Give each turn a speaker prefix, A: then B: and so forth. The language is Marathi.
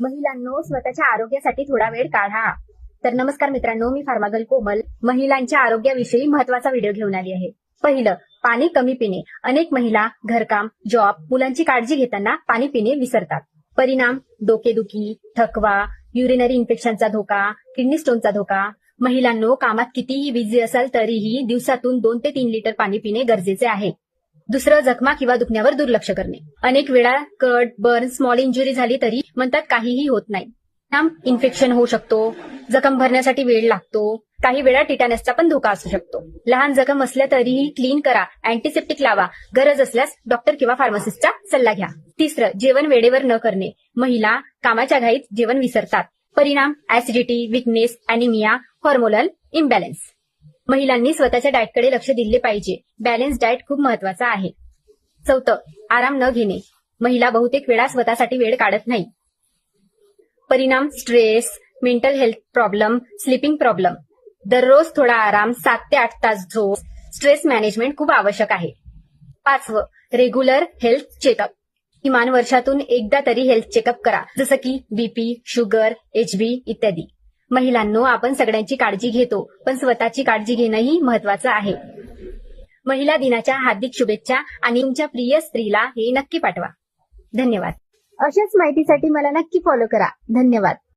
A: महिलांनो, स्वतःच्या आरोग्यासाठी थोडा वेळ काढा. तर नमस्कार मित्रांनो, मी फार्मागल कोमल महिलांच्या आरोग्याविषयी महत्त्वाचा व्हिडिओ घेऊन आली आहे. पहिलं, पाणी कमी पिणे. अनेक महिला घरकाम, जॉब, मुलांची काळजी घेताना पाणी पिणे विसरतात. परिणाम, डोकेदुखी, थकवा, युरिनरी इन्फेक्शनचा धोका, किडनी स्टोनचा धोका. महिलांनो, कामात कितीही बिझी असाल तरीही दिवसातून 2 ते 3 लिटर पाणी पिणे गरजेचे आहे. दुसरं, जखमा किंवा दुखण्यावर दुर्लक्ष करणे. अनेक वेळा कट, बर्न, स्मॉल इंजुरी झाली तरी म्हणतात काहीही होत नाही. इन्फेक्शन होऊ शकतो, जखम भरण्यासाठी वेळ लागतो, काही वेळा टिटॅनसचा पण धोका असू शकतो. लहान जखम असल्या तरीही क्लीन करा, अँटीसेप्टिक लावा, गरज असल्यास डॉक्टर किंवा फार्मासिस्टचा सल्ला घ्या. तिसरं, जेवण वेळेवर न करणे. महिला कामाच्या घाईत जेवण विसरतात. परिणाम, acidity, weakness, anaemia, hormonal imbalance. महिलांनी स्वतःच्या डाएटकडे लक्ष दिले पाहिजे. बॅलन्स डाएट खूप महत्वाचा आहे. चौथं, आराम न घेणे. महिला बहुतेक वेळा स्वतःसाठी वेळ काढत नाही. परिणाम, stress, mental health problem, sleeping problem. दररोज थोडा आराम, 7 ते 8 तास झोप, स्ट्रेस मॅनेजमेंट खूप आवश्यक आहे. पाचवं, रेग्युलर हेल्थ चेकअप. किमान वर्षातून एकदा तरी हेल्थ चेकअप करा, जसं की बीपी, शुगर, HB इत्यादी. महिलांनो, आपण सगळ्यांची काळजी घेतो, पण स्वतःची काळजी घेणंही महत्वाचं आहे. महिला दिनाच्या हार्दिक शुभेच्छा आणि तुमच्या प्रिय स्त्रीला हे नक्की पाठवा. धन्यवाद. अशाच माहितीसाठी मला नक्की फॉलो करा. धन्यवाद.